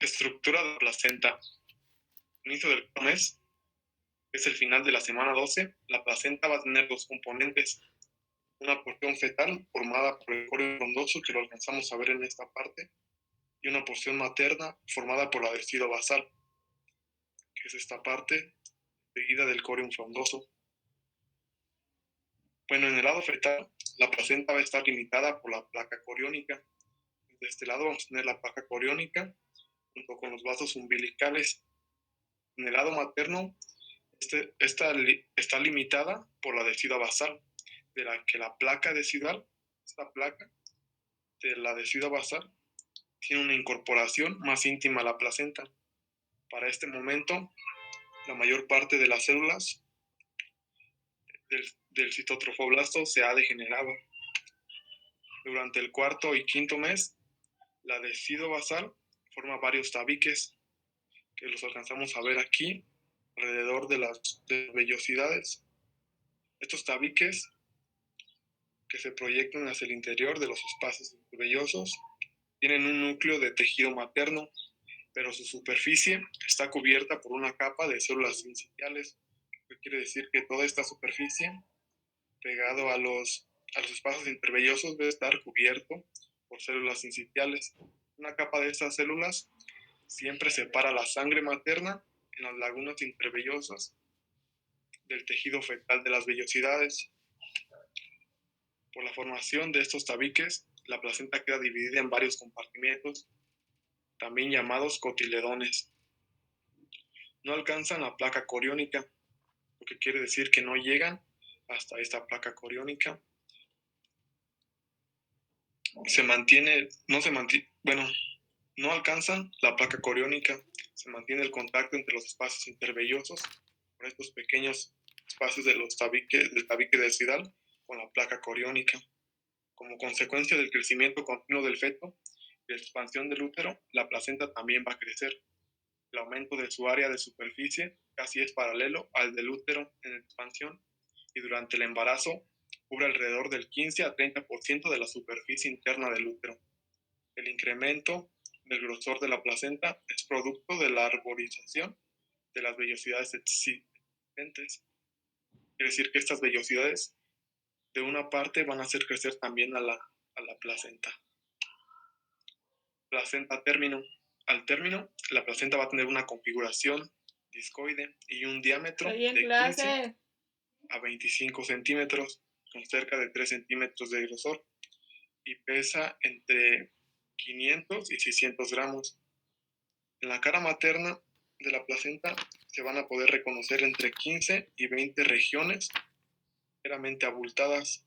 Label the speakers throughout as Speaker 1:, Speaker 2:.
Speaker 1: Estructura de la placenta. Inicio del mes, es el final de la semana 12. La placenta va a tener dos componentes. Una porción fetal formada por el corio frondoso, que lo alcanzamos a ver en esta parte, y una porción materna formada por la adhesiva basal, que es esta parte seguida del corio frondoso. Bueno, en el lado fetal, la placenta va a estar limitada por la placa coriónica. De este lado vamos a tener la placa coriónica junto con los vasos umbilicales. En el lado materno, esta está limitada por la adhesiva basal, de la que la placa adhesival, esta placa de la adhesiva basal, tiene una incorporación más íntima a la placenta. Para este momento, la mayor parte de las células del citotrofoblasto se ha degenerado. Durante el cuarto y quinto mes, la adhesiva basal forma varios tabiques, que los alcanzamos a ver aquí, alrededor de las vellosidades. Estos tabiques, que se proyectan hacia el interior de los espacios vellosos, tienen un núcleo de tejido materno, pero su superficie está cubierta por una capa de células sincitiales, que quiere decir que toda esta superficie, pegado a los espacios intervellosos, debe estar cubierto por células sincitiales. Una capa de estas células siempre separa la sangre materna en las lagunas intervellosas del tejido fetal de las vellosidades. Por la formación de estos tabiques, la placenta queda dividida en varios compartimentos, también llamados cotiledones. No alcanzan la placa coriónica, lo que quiere decir que no llegan hasta esta placa coriónica. No alcanzan la placa coriónica, se mantiene el contacto entre los espacios intervellosos por estos pequeños espacios del tabique adhesival con la placa coriónica. Como consecuencia del crecimiento continuo del feto y la expansión del útero, la placenta también va a crecer. El aumento de su área de superficie casi es paralelo al del útero en expansión, y durante el embarazo cubre alrededor del 15 a 30% de la superficie interna del útero. El incremento del grosor de la placenta es producto de la arborización de las vellosidades existentes. Quiere decir que estas vellosidades de una parte van a hacer crecer también a la placenta. Placenta término. Al término, la placenta va a tener una configuración discoide y un diámetro de 15 a 25 centímetros, con cerca de 3 centímetros de grosor, y pesa entre 500 y 600 gramos. En la cara materna de la placenta se van a poder reconocer entre 15 y 20 regiones ligeramente abultadas,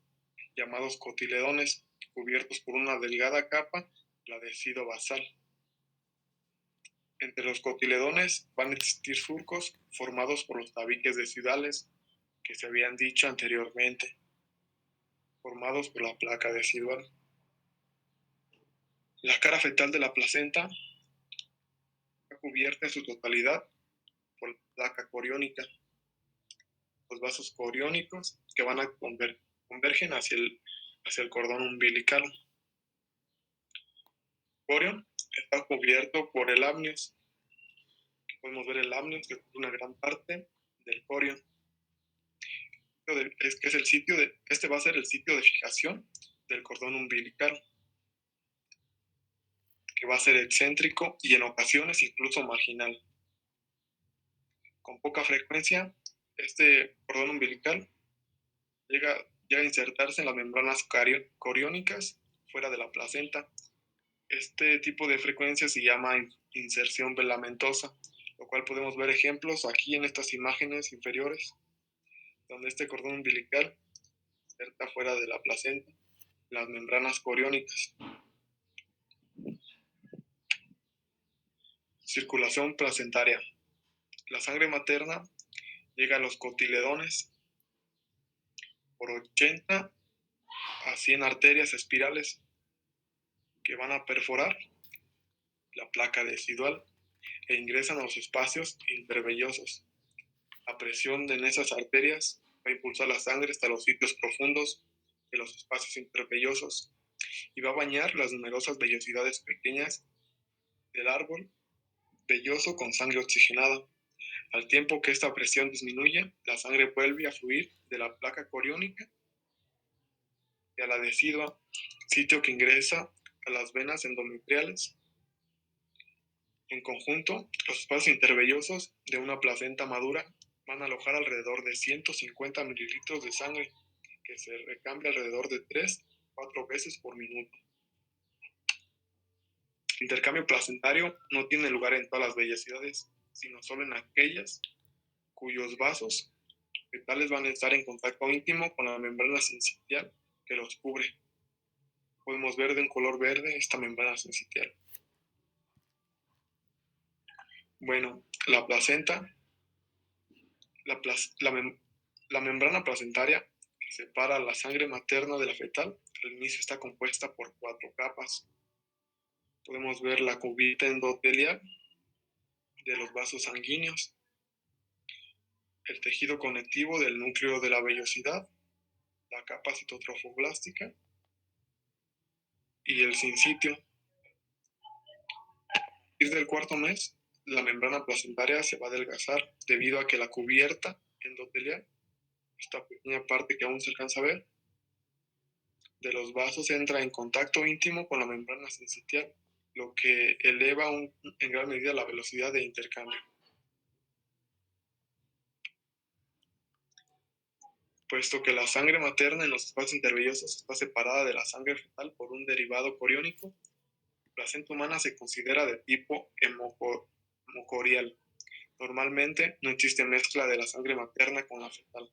Speaker 1: llamados cotiledones, cubiertos por una delgada capa, la adhesiva basal. Entre los cotiledones van a existir surcos formados por los tabiques adhesivales que se habían dicho anteriormente, formados por la placa adhesival. La cara fetal de la placenta está cubierta en su totalidad por la placa coriónica. Los vasos coriónicos que van a convergen hacia el cordón umbilical. El corión está cubierto por el amnios. Podemos ver el amnios, que es una gran parte del corión. Este va a ser el sitio de fijación del cordón umbilical, que va a ser excéntrico y en ocasiones incluso marginal. Con poca frecuencia, este cordón umbilical llega a insertarse en las membranas coriónicas fuera de la placenta. Este tipo de frecuencia se llama inserción velamentosa, lo cual podemos ver ejemplos aquí en estas imágenes inferiores, donde este cordón umbilical inserta fuera de la placenta las membranas coriónicas. Circulación placentaria. La sangre materna llega a los cotiledones por 80 a 100 arterias espirales que van a perforar la placa adhesival e ingresan a los espacios intervellosos. La presión en esas arterias va a impulsar la sangre hasta los sitios profundos de los espacios intervellosos y va a bañar las numerosas vellosidades pequeñas del árbol velloso con sangre oxigenada. Al tiempo que esta presión disminuye, la sangre vuelve a fluir de la placa coriónica y a la decidua, sitio que ingresa a las venas endometriales. En conjunto, los espacios intervellosos de una placenta madura van a alojar alrededor de 150 mililitros de sangre, que se recambia alrededor de 3-4 veces por minuto. El intercambio placentario no tiene lugar en todas las vellosidades, sino solo en aquellas cuyos vasos fetales van a estar en contacto íntimo con la membrana sincitial que los cubre. Podemos ver de un color verde esta membrana sincitial. Bueno, la placenta, la membrana placentaria que separa la sangre materna de la fetal, al inicio está compuesta por 4 capas. Podemos ver la cubierta endotelial de los vasos sanguíneos, el tejido conectivo del núcleo de la vellosidad, la capa citotrofoblástica y el sincitio. A partir del 4.º mes, la membrana placentaria se va a adelgazar debido a que la cubierta endotelial, esta pequeña parte que aún se alcanza a ver, de los vasos entra en contacto íntimo con la membrana sincitial, lo que eleva en gran medida la velocidad de intercambio. Puesto que la sangre materna en los espacios intervellosos está separada de la sangre fetal por un derivado coriónico, la placenta humana se considera de tipo hemocorial. Normalmente no existe mezcla de la sangre materna con la fetal.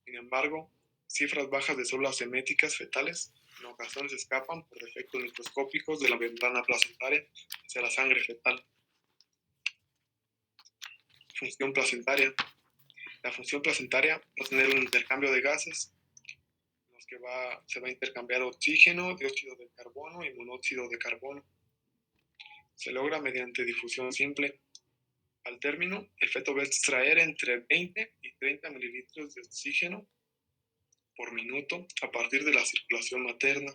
Speaker 1: Sin embargo, cifras bajas de células eméticas fetales en ocasiones escapan por efectos microscópicos de la membrana placentaria hacia la sangre fetal. Función placentaria. La función placentaria va a tener un intercambio de gases en los que se va a intercambiar oxígeno, dióxido de carbono y monóxido de carbono. Se logra mediante difusión simple. Al término, el feto va a extraer entre 20 y 30 mililitros de oxígeno por minuto a partir de la circulación materna,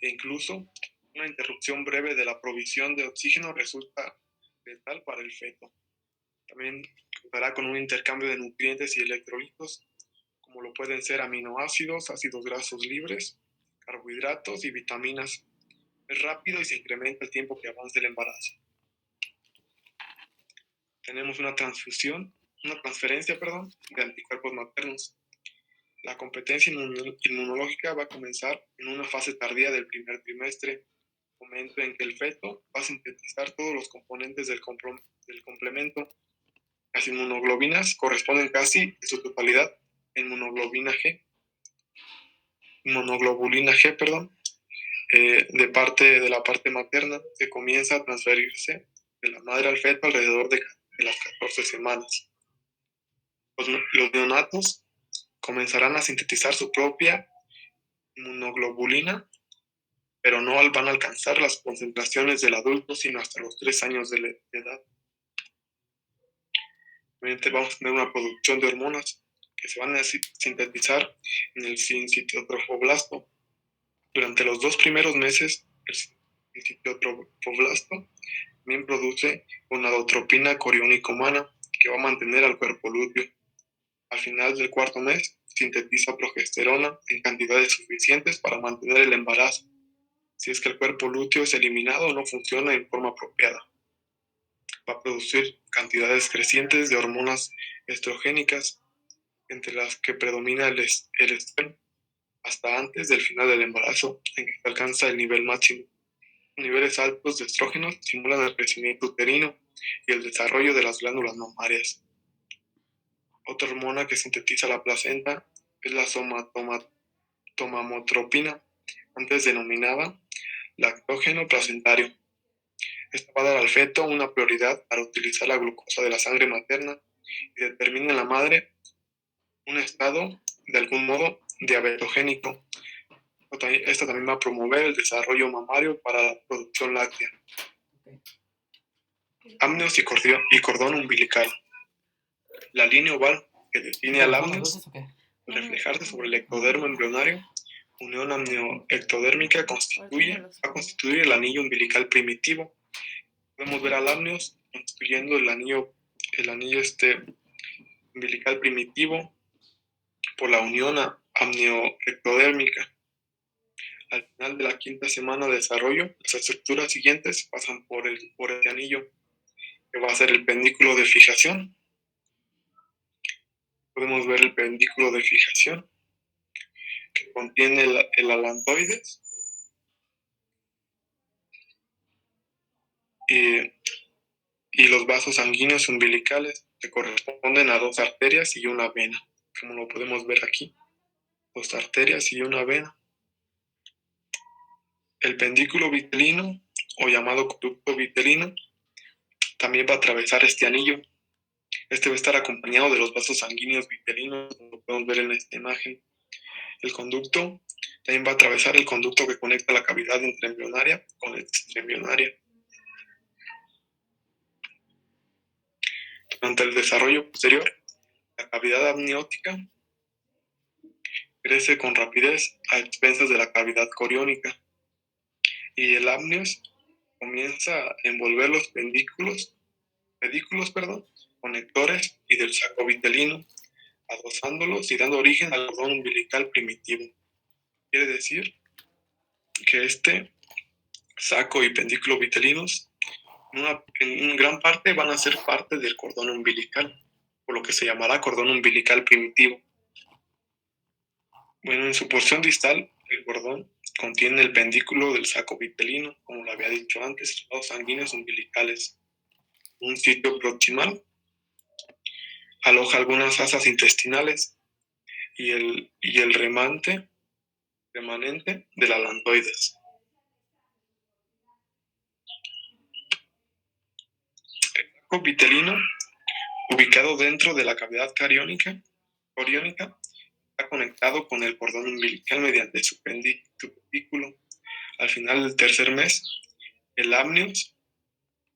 Speaker 1: e incluso una interrupción breve de la provisión de oxígeno resulta letal para el feto. También contará con un intercambio de nutrientes y electrolitos, como lo pueden ser aminoácidos, ácidos grasos libres, carbohidratos y vitaminas. Es rápido y se incrementa el tiempo que avanza el embarazo. Tenemos una transferencia, de anticuerpos maternos. La competencia inmunológica va a comenzar en una fase tardía del primer trimestre, momento en que el feto va a sintetizar todos los componentes del complemento. Las inmunoglobinas corresponden casi en su totalidad a inmunoglobulina G, de la parte materna, que comienza a transferirse de la madre al feto alrededor de las 14 semanas. Los neonatos comenzarán a sintetizar su propia inmunoglobulina, pero no van a alcanzar las concentraciones del adulto sino hasta los 3 años de edad. Obviamente vamos a tener una producción de hormonas que se van a sintetizar en el sincitotrofoblasto. Durante los 2 primeros meses, el sincitotrofoblasto también produce gonadotropina coriónica humana que va a mantener al cuerpo lúteo. Al final del 4.º mes, sintetiza progesterona en cantidades suficientes para mantener el embarazo, si es que el cuerpo lúteo es eliminado o no funciona en forma apropiada. Va a producir cantidades crecientes de hormonas estrogénicas, entre las que predomina el estreno, hasta antes del final del embarazo, en que se alcanza el nivel máximo. Niveles altos de estrógenos estimulan el crecimiento uterino y el desarrollo de las glándulas mamarias. Otra hormona que sintetiza la placenta es la somamotropina, antes denominada lactógeno placentario. Esta va a dar al feto una prioridad para utilizar la glucosa de la sangre materna y determina en la madre un estado, de algún modo, diabetogénico. Esta también va a promover el desarrollo mamario para la producción láctea. Amnios y cordón umbilical. La línea oval que define al amnios, al reflejarse sobre el ectodermo embrionario, unión amnioectodérmica va a constituir el anillo umbilical primitivo. Podemos ver al amnios constituyendo el anillo umbilical primitivo por la unión amnioectodérmica. Al final de la quinta semana de desarrollo, las estructuras siguientes pasan por este anillo, que va a ser el pedículo de fijación. Podemos ver el pedículo de fijación, que contiene el alantoides y los vasos sanguíneos umbilicales, que corresponden a 2 arterias y una vena, como lo podemos ver aquí, 2 arterias y una vena. El pedículo vitelino, o llamado conducto vitelino, también va a atravesar este anillo. Este va a estar acompañado de los vasos sanguíneos vitelinos, como lo podemos ver en esta imagen. El conducto también va a atravesar el conducto que conecta la cavidad intraembrionaria con la extraembrionaria. Durante el desarrollo posterior, la cavidad amniótica crece con rapidez a expensas de la cavidad coriónica y el amnios comienza a envolver los pedículos, conectores y del saco vitelino, adosándolos y dando origen al cordón umbilical primitivo. Quiere decir que este saco y pedículo vitelinos en gran parte van a ser parte del cordón umbilical, por lo que se llamará cordón umbilical primitivo. Bueno, en su porción distal, el cordón contiene el pedículo del saco vitelino, como lo había dicho antes, los sanguíneos umbilicales. Un sitio proximal aloja algunas asas intestinales y el remanente del alantoides. El saco vitelino, ubicado dentro de la cavidad coriónica, está conectado con el cordón umbilical mediante su pedículo. Al final del tercer mes, el amnios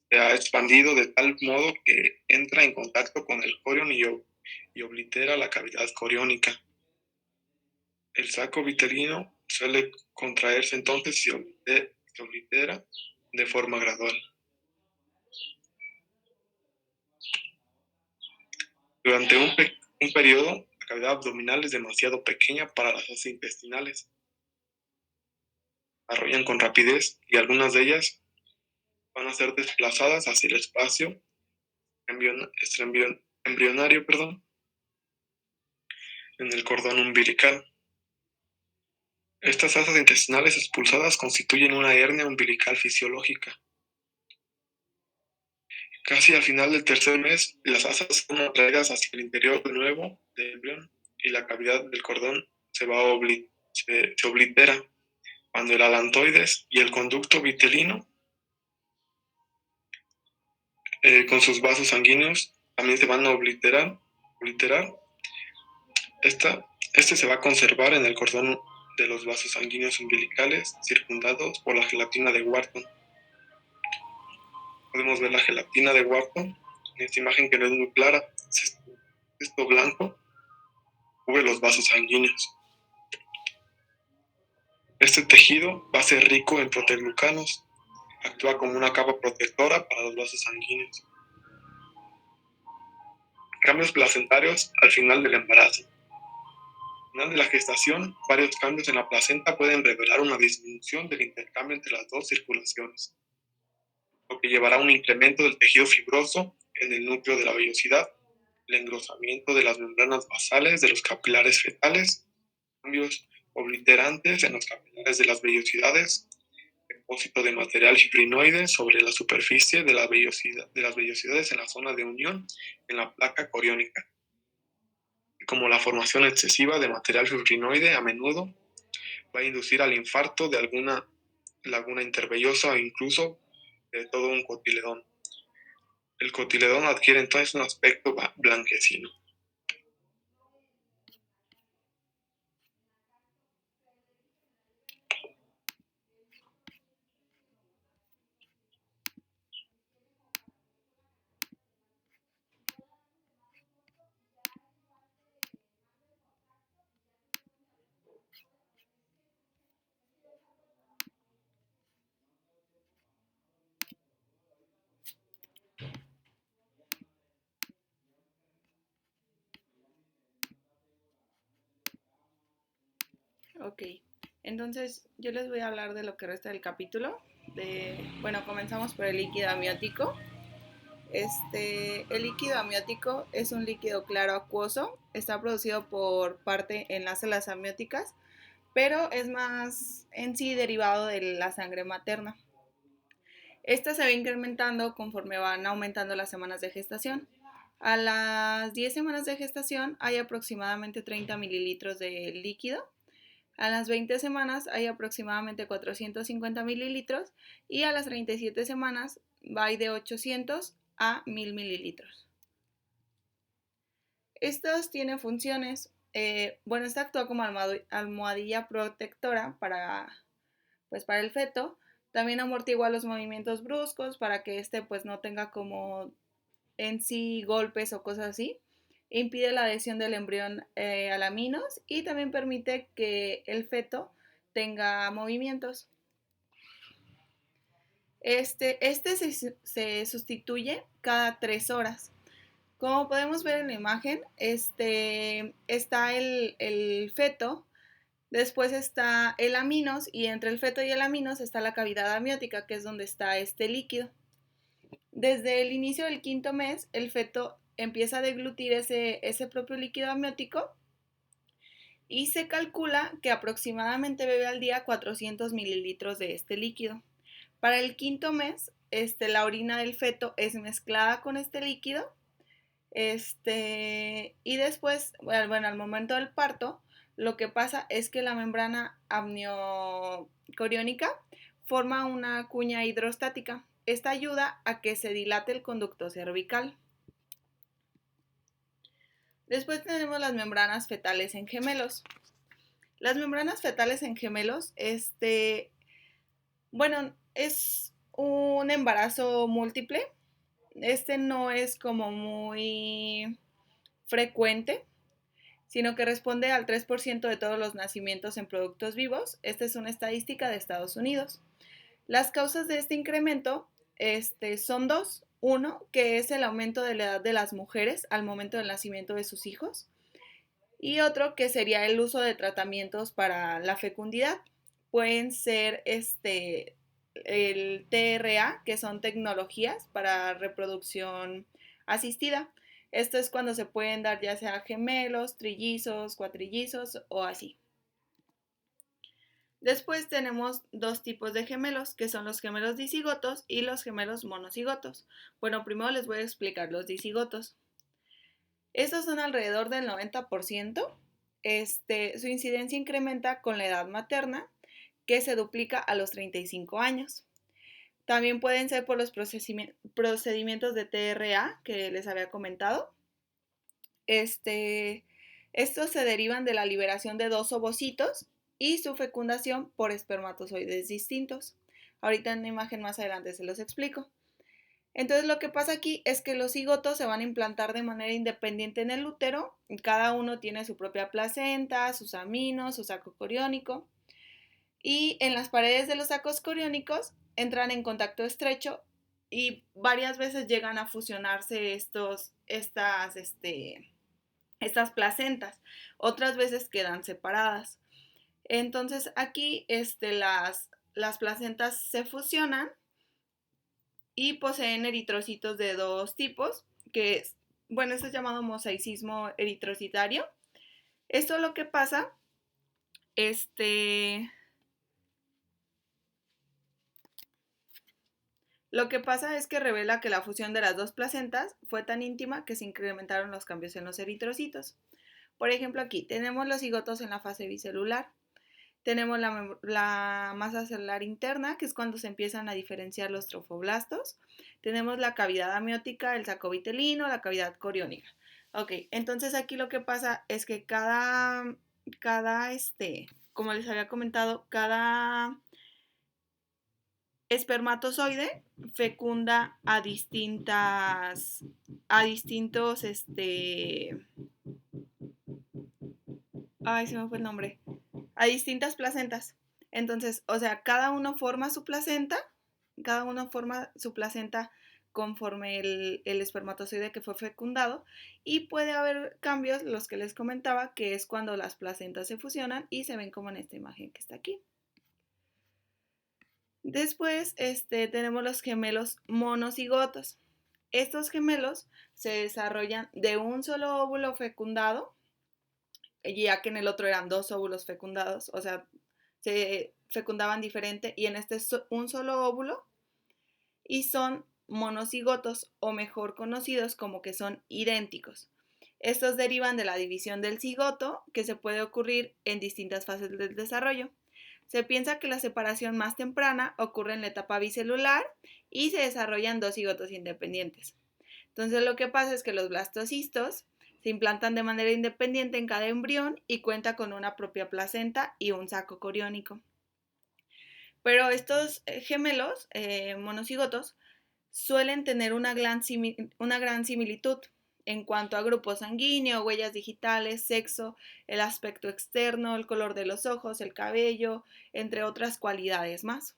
Speaker 1: se ha expandido de tal modo que entra en contacto con el corión y oblitera la cavidad coriónica. El saco vitelino suele contraerse entonces y se oblitera de forma gradual. Durante un periodo, la cavidad abdominal es demasiado pequeña para las asas intestinales. Desarrollan con rapidez y algunas de ellas van a ser desplazadas hacia el espacio embrionario en el cordón umbilical. Estas asas intestinales expulsadas constituyen una hernia umbilical fisiológica. Casi al final del tercer mes, las asas son atraídas hacia el interior de nuevo del embrión y la cavidad del cordón se oblitera, cuando el alantoides y el conducto vitelino con sus vasos sanguíneos también se van a obliterar. Este se va a conservar en el cordón de los vasos sanguíneos umbilicales circundados por la gelatina de Wharton. Podemos ver la gelatina de Wharton en esta imagen, que no es muy clara. Esto blanco cubre los vasos sanguíneos. Este tejido va a ser rico en proteoglucanos. Actúa como una capa protectora para los vasos sanguíneos. Cambios placentarios al final del embarazo. Al final de la gestación, varios cambios en la placenta pueden revelar una disminución del intercambio entre las dos circulaciones, lo que llevará a un incremento del tejido fibroso en el núcleo de la vellosidad, el engrosamiento de las membranas basales de los capilares fetales, cambios obliterantes en los capilares de las vellosidades, depósito de material fibrinoide sobre la superficie de las vellosidades en la zona de unión en la placa coriónica, como la formación excesiva de material fibrinoide a menudo va a inducir al infarto de alguna laguna intervellosa o incluso de todo un cotiledón. El cotiledón adquiere entonces un aspecto blanquecino.
Speaker 2: Ok, entonces yo les voy a hablar de lo que resta del capítulo. Bueno, comenzamos por el líquido amniótico. El líquido amniótico es un líquido claro acuoso, está producido por parte en las células amnióticas, pero es más en sí derivado de la sangre materna. Esta se va incrementando conforme van aumentando las semanas de gestación. A las 10 semanas de gestación hay aproximadamente 30 mililitros de líquido. A las 20 semanas hay aproximadamente 450 mililitros y a las 37 semanas va de 800 a 1000 mililitros. Estos tienen funciones, bueno, esta actúa como almohadilla protectora para el feto. También amortigua los movimientos bruscos para que este pues no tenga como en sí golpes o cosas así. Impide la adhesión del embrión a laminos y también permite que el feto tenga movimientos. Se sustituye cada 3 horas. Como podemos ver en la imagen, está el feto, después está el aminos y entre el feto y el aminos está la cavidad amniótica, que es donde está este líquido. Desde el inicio del quinto mes, el feto empieza a deglutir ese propio líquido amniótico y se calcula que aproximadamente bebe al día 400 mililitros de este líquido. Para el quinto mes, la orina del feto es mezclada con este líquido y después, bueno, al momento del parto, lo que pasa es que la membrana amniocoriónica forma una cuña hidrostática. Esta ayuda a que se dilate el conducto cervical. Después tenemos las membranas fetales en gemelos. Las membranas fetales en gemelos, bueno, es un embarazo múltiple. No es como muy frecuente, sino que responde al 3% de todos los nacimientos en productos vivos. Esta es una estadística de Estados Unidos. Las causas de este incremento son dos. Uno, que es el aumento de la edad de las mujeres al momento del nacimiento de sus hijos. Y otro, que sería el uso de tratamientos para la fecundidad. Pueden ser el TRA, que son tecnologías para reproducción asistida. Esto es cuando se pueden dar ya sea gemelos, trillizos, cuatrillizos o así. Después tenemos dos tipos de gemelos, que son los gemelos dicigotos y los gemelos monocigotos. Bueno, primero les voy a explicar los dicigotos. Estos son alrededor del 90%. Su incidencia incrementa con la edad materna, que se duplica a los 35 años. También pueden ser por los procedimientos de TRA que les había comentado. Estos se derivan de la liberación de dos ovocitos y su fecundación por espermatozoides distintos. Ahorita en una imagen más adelante se los explico. Entonces lo que pasa aquí es que los cigotos se van a implantar de manera independiente en el útero. Cada uno tiene su propia placenta, sus aminos, su saco coriónico. Y en las paredes de los sacos coriónicos entran en contacto estrecho y varias veces llegan a fusionarse estas placentas. Otras veces quedan separadas. Entonces aquí las placentas se fusionan y poseen eritrocitos de dos tipos, que es, bueno, esto es llamado mosaicismo eritrocitario. Esto lo que pasa, lo que pasa es que revela que la fusión de las dos placentas fue tan íntima que se incrementaron los cambios en los eritrocitos. Por ejemplo, aquí tenemos los cigotos en la fase bicelular. Tenemos la masa celular interna, que es cuando se empiezan a diferenciar los trofoblastos. Tenemos la cavidad amniótica, el saco vitelino, la cavidad coriónica. Ok, entonces aquí lo que pasa es que como les había comentado, cada espermatozoide fecunda ay, se me fue el nombre, a distintas placentas. Entonces, o sea, cada uno forma su placenta conforme el espermatozoide que fue fecundado, y puede haber cambios, los que les comentaba, que es cuando las placentas se fusionan y se ven como en esta imagen que está aquí. Después tenemos los gemelos monocigotos. Estos gemelos se desarrollan de un solo óvulo fecundado, ya que en el otro eran dos óvulos fecundados, o sea, se fecundaban diferente, y en este es un solo óvulo, y son monocigotos, o mejor conocidos como que son idénticos. Estos derivan de la división del cigoto, que se puede ocurrir en distintas fases del desarrollo. Se piensa que la separación más temprana ocurre en la etapa bicelular y se desarrollan dos cigotos independientes. Entonces lo que pasa es que los blastocistos se implantan de manera independiente en cada embrión y cuenta con una propia placenta y un saco coriónico. Pero estos gemelos monocigotos suelen tener una gran similitud en cuanto a grupo sanguíneo, huellas digitales, sexo, el aspecto externo, el color de los ojos, el cabello, entre otras cualidades más.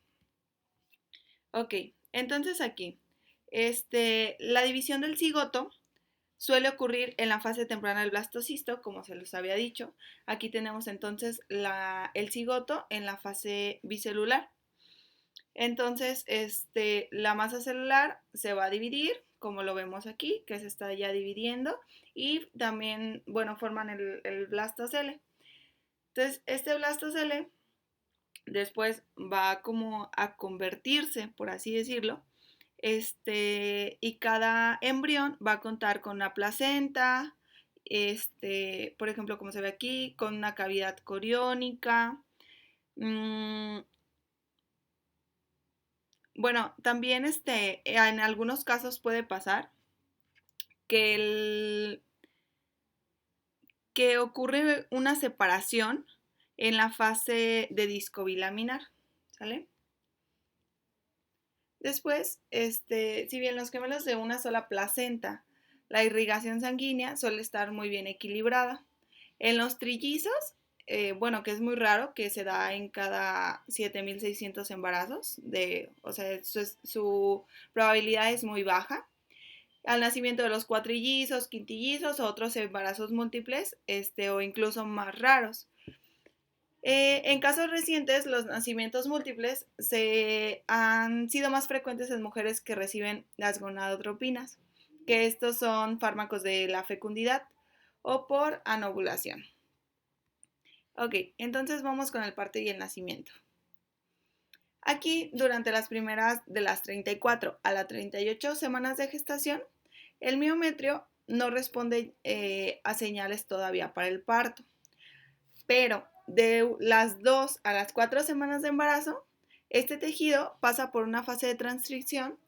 Speaker 2: Ok, entonces aquí, la división del cigoto suele ocurrir en la fase temprana del blastocisto, como se los había dicho. Aquí tenemos entonces el cigoto en la fase bicelular. Entonces, la masa celular se va a dividir, como lo vemos aquí, que se está ya dividiendo, y también, bueno, forman el blastocele. Entonces, este blastocele después va como a convertirse, por así decirlo, y cada embrión va a contar con una placenta, por ejemplo, como se ve aquí, con una cavidad coriónica. Bueno, también en algunos casos puede pasar que, que ocurre una separación en la fase de disco bilaminar, ¿sale? Después, si bien los gemelos de una sola placenta, la irrigación sanguínea suele estar muy bien equilibrada. En los trillizos, bueno, que es muy raro, que se da en cada 7.600 embarazos, o sea, su probabilidad es muy baja. Al nacimiento de los cuatrillizos, quintillizos, otros embarazos múltiples, o incluso más raros. En casos recientes, los nacimientos múltiples han sido más frecuentes en mujeres que reciben las gonadotropinas, que estos son fármacos de la fecundidad o por anovulación. Ok, entonces vamos con el parto y el nacimiento. Aquí, durante las primeras de las 34 a las 38 semanas de gestación, el miometrio no responde a señales todavía para el parto, pero de las 2 a las 4 semanas de embarazo, este tejido pasa por una fase de transcripción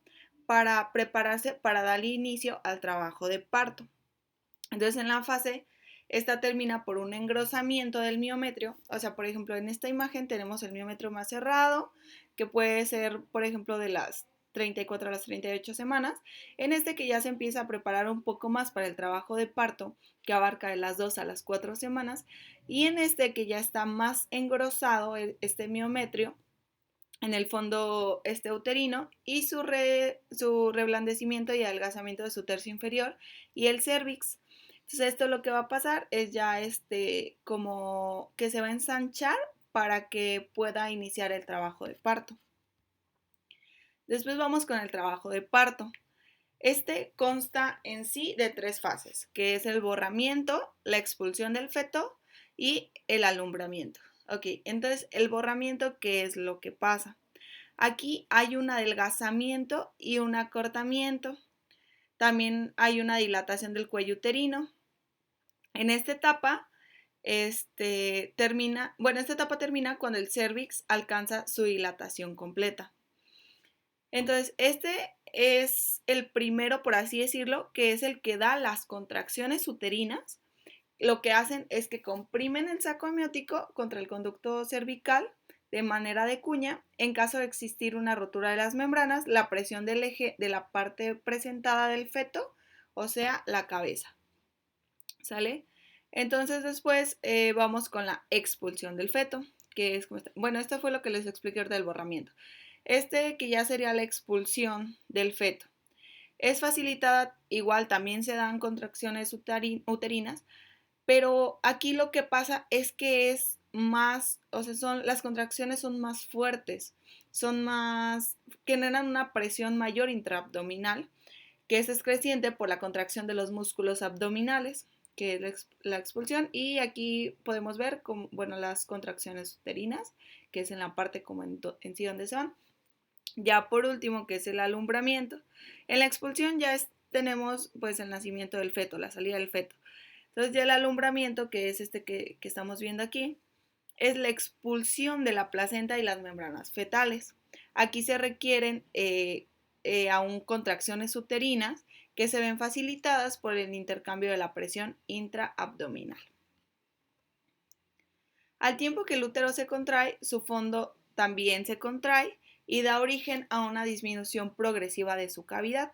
Speaker 2: para prepararse para dar inicio al trabajo de parto. Entonces, en la fase, esta termina por un engrosamiento del miometrio. O sea, por ejemplo, en esta imagen tenemos el miometrio más cerrado, que puede ser, por ejemplo, de las 34 a las 38 semanas. En que ya se empieza a preparar un poco más para el trabajo de parto, que abarca de las 2 a las 4 semanas. Y en que ya está más engrosado este miometrio, en el fondo uterino, y su reblandecimiento y adelgazamiento de su tercio inferior y el cérvix. Entonces esto lo que va a pasar es ya como que se va a ensanchar para que pueda iniciar el trabajo de parto. Después vamos con el trabajo de parto. Consta en sí de 3 fases, que es el borramiento, la expulsión del feto y el alumbramiento. Ok, entonces el borramiento, ¿qué es lo que pasa? Aquí hay un adelgazamiento y un acortamiento. También hay una dilatación del cuello uterino. En esta etapa, termina cuando el cérvix alcanza su dilatación completa. Entonces, es el primero, por así decirlo, que es el que da las contracciones uterinas. Lo que hacen es que comprimen el saco amniótico contra el conducto cervical de manera de cuña. En caso de existir una rotura de las membranas, la presión del eje de la parte presentada del feto, o sea, la cabeza. ¿Sale? Entonces después vamos con la expulsión del feto, que es, bueno, esto fue lo que les expliqué del borramiento. Que ya sería la expulsión del feto. Es facilitada, igual también se dan contracciones uterinas, pero aquí lo que pasa es que es más, o sea, las contracciones son más fuertes, son más, generan una presión mayor intraabdominal, que es creciente por la contracción de los músculos abdominales, que es la expulsión, y aquí podemos ver, bueno, las contracciones uterinas, que es en la parte como en sí donde se van. Ya por último, que es el alumbramiento. En la expulsión ya tenemos pues el nacimiento del feto, la salida del feto. Entonces ya el alumbramiento, que es este que estamos viendo aquí, es la expulsión de la placenta y las membranas fetales. Aquí se requieren aún contracciones uterinas que se ven facilitadas por el intercambio de la presión intraabdominal. Al tiempo que el útero se contrae, su fondo también se contrae y da origen a una disminución progresiva de su cavidad.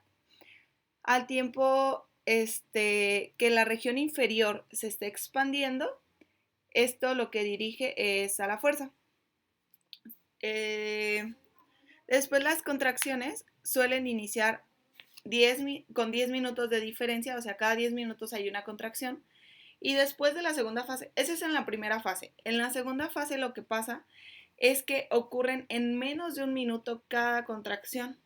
Speaker 2: Al tiempo que la región inferior se esté expandiendo, esto lo que dirige es a la fuerza. Después las contracciones suelen iniciar con 10 minutos de diferencia, o sea, cada 10 minutos hay una contracción. Y después de la segunda fase, esa es en la primera fase. En la segunda fase lo que pasa es que ocurren en menos de un minuto cada contracción.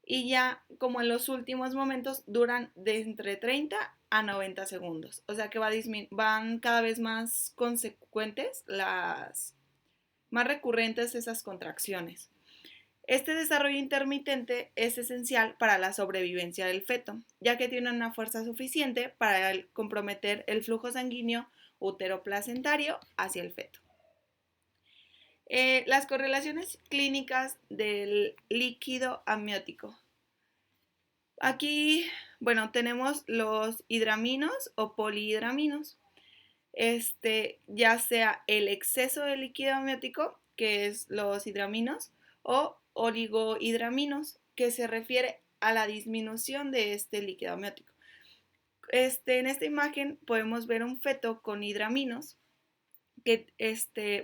Speaker 2: Y ya como en los últimos momentos duran de entre 30 a 90 segundos. O sea que van cada vez más consecuentes, más recurrentes esas contracciones. Este desarrollo intermitente es esencial para la sobrevivencia del feto, ya que tiene una fuerza suficiente para comprometer el flujo sanguíneo uteroplacentario hacia el feto. Las correlaciones clínicas del líquido amniótico. Aquí, bueno, tenemos los hidraminos o polihidraminos. Ya sea el exceso de líquido amniótico, que es los hidraminos, o oligohidraminos, que se refiere a la disminución de este líquido amniótico. En esta imagen podemos ver un feto con hidraminos, que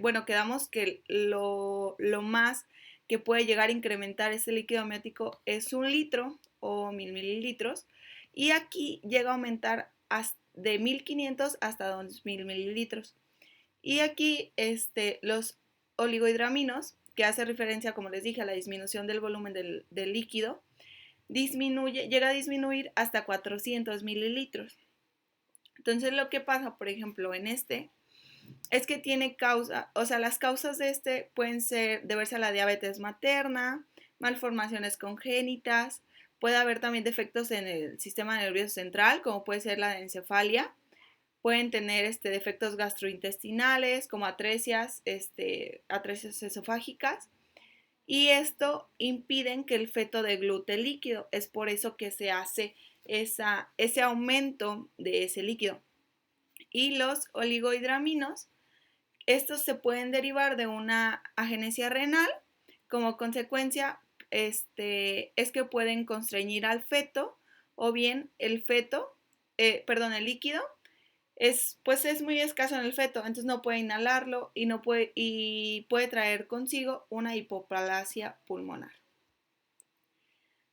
Speaker 2: bueno, quedamos que lo más que puede llegar a incrementar ese líquido amniótico es 1 litro o 1000 mililitros, y aquí llega a aumentar de 1500 hasta 2000 mililitros. Y aquí los oligohidraminos, que hace referencia, como les dije, a la disminución del volumen del líquido, llega a disminuir hasta 400 mililitros. Entonces lo que pasa, por ejemplo, es que tiene causa, o sea, las causas de pueden deberse a la diabetes materna, malformaciones congénitas, puede haber también defectos en el sistema nervioso central, como puede ser la encefalia, pueden tener defectos gastrointestinales, como atresias esofágicas, y esto impide que el feto deglute líquido. Es por eso que se hace ese aumento de ese líquido. Y los oligohidraminos, estos se pueden derivar de una agenesia renal. Como consecuencia, es que pueden constreñir al feto, o bien el líquido pues es muy escaso en el feto, entonces no puede inhalarlo y puede traer consigo una hipoplasia pulmonar.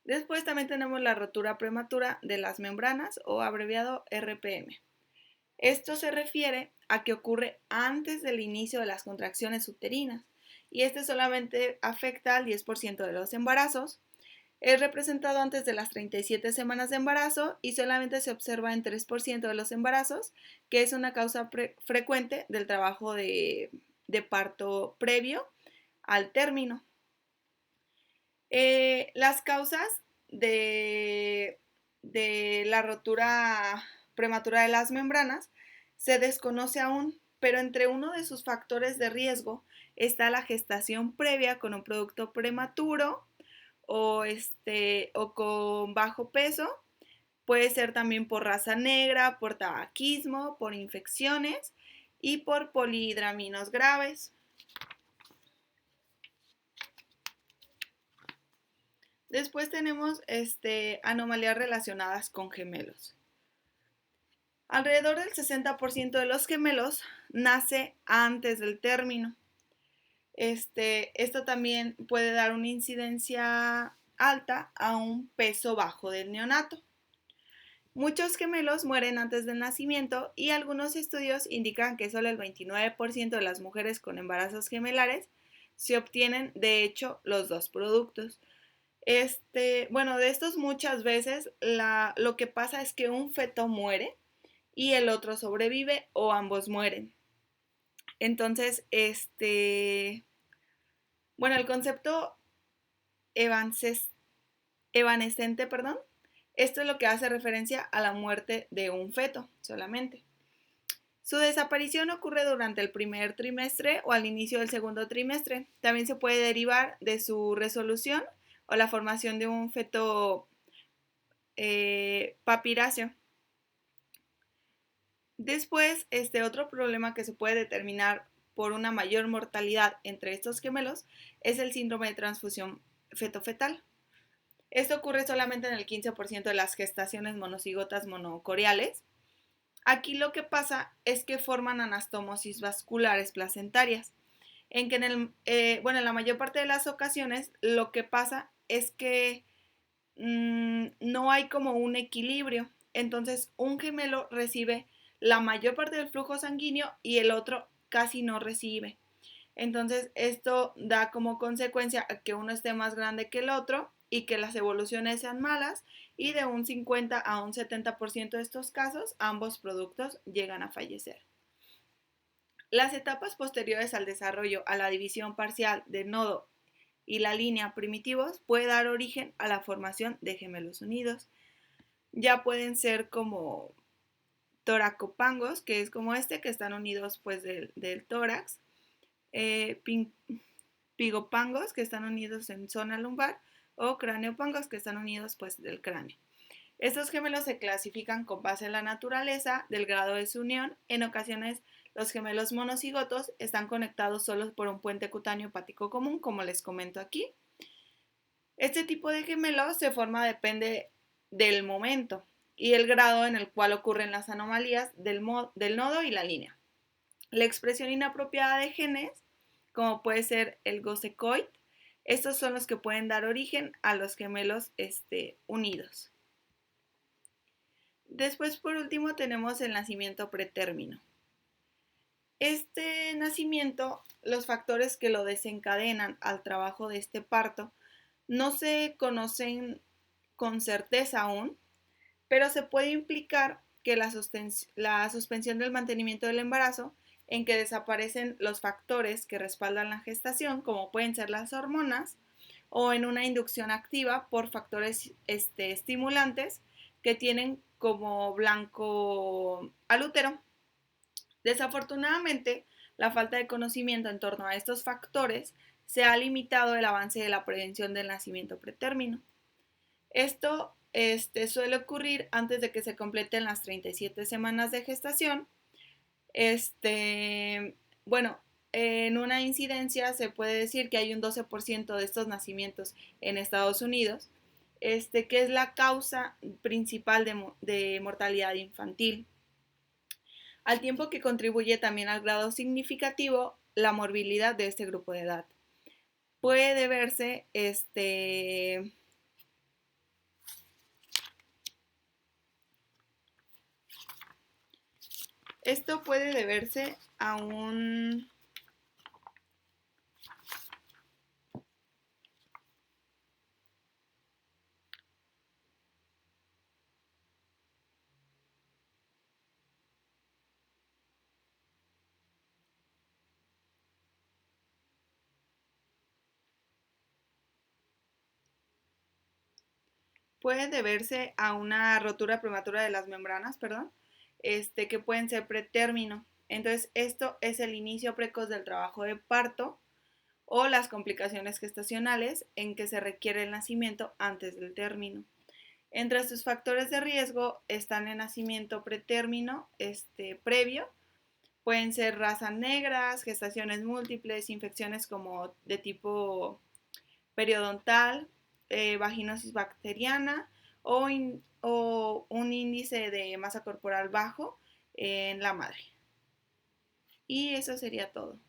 Speaker 2: Después también tenemos la rotura prematura de las membranas, o abreviado RPM. Esto se refiere a que ocurre antes del inicio de las contracciones uterinas, y solamente afecta al 10% de los embarazos. Es representado antes de las 37 semanas de embarazo y solamente se observa en 3% de los embarazos, que es una causa frecuente del trabajo de parto previo al término. Las causas de la rotura prematura de las membranas se desconoce aún, pero entre uno de sus factores de riesgo está la gestación previa con un producto prematuro, o con bajo peso. Puede ser también por raza negra, por tabaquismo, por infecciones y por polihidraminos graves. Después tenemos anomalías relacionadas con gemelos. Alrededor del 60% de los gemelos nace antes del término. Esto también puede dar una incidencia alta a un peso bajo del neonato. Muchos gemelos mueren antes del nacimiento y algunos estudios indican que solo el 29% de las mujeres con embarazos gemelares se obtienen de hecho los dos productos. Bueno, de estos muchas veces lo que pasa es que un feto muere y el otro sobrevive o ambos mueren. Entonces, bueno, el concepto evanescente, perdón, esto es lo que hace referencia a la muerte de un feto solamente. Su desaparición ocurre durante el primer trimestre o al inicio del segundo trimestre. También se puede derivar de su resolución o la formación de un feto papiráceo. Después, otro problema que se puede determinar por una mayor mortalidad entre estos gemelos es el síndrome de transfusión feto-fetal. Esto ocurre solamente en el 15% de las gestaciones monocigotas monocoriales. Aquí lo que pasa es que forman anastomosis vasculares placentarias, en que en la mayor parte de las ocasiones lo que pasa es que no hay como un equilibrio. Entonces un gemelo recibe la mayor parte del flujo sanguíneo y el otro casi no recibe. Entonces esto da como consecuencia que uno esté más grande que el otro y que las evoluciones sean malas, y de un 50 a un 70% de estos casos ambos productos llegan a fallecer. Las etapas posteriores al desarrollo a la división parcial del nodo y la línea primitivos puede dar origen a la formación de gemelos unidos. Ya pueden ser como toracopangos, que es como que están unidos pues del tórax, pigopangos, que están unidos en zona lumbar, o craneopangos, que están unidos pues del cráneo. Estos gemelos se clasifican con base en la naturaleza del grado de su unión. En ocasiones los gemelos monocigotos están conectados solo por un puente cutáneo hepático común, como les comento aquí. Este tipo de gemelos se forma depende del momento y el grado en el cual ocurren las anomalías del nodo y la línea. La expresión inapropiada de genes, como puede ser el gosecoid, estos son los que pueden dar origen a los gemelos unidos. Después, por último, tenemos el nacimiento pretérmino. Este nacimiento, los factores que lo desencadenan al trabajo de este parto no se conocen con certeza aún, pero se puede implicar que la suspensión del mantenimiento del embarazo, en que desaparecen los factores que respaldan la gestación, como pueden ser las hormonas, o en una inducción activa por factores estimulantes que tienen como blanco al útero. Desafortunadamente, la falta de conocimiento en torno a estos factores se ha limitado el avance de la prevención del nacimiento pretérmino. Esto suele ocurrir antes de que se completen las 37 semanas de gestación. Bueno, en una incidencia se puede decir que hay un 12% de estos nacimientos en Estados Unidos, que es la causa principal de mortalidad infantil, al tiempo que contribuye también al grado significativo la morbilidad de este grupo de edad. Puede verse esto puede deberse a un puede deberse a una rotura prematura de las membranas, que pueden ser pretérmino. Entonces, esto es el inicio precoz del trabajo de parto o las complicaciones gestacionales en que se requiere el nacimiento antes del término. Entre sus factores de riesgo están el nacimiento pretérmino previo, pueden ser razas negras, gestaciones múltiples, infecciones como de tipo periodontal, vaginosis bacteriana o un índice de masa corporal bajo en la madre. Y eso sería todo.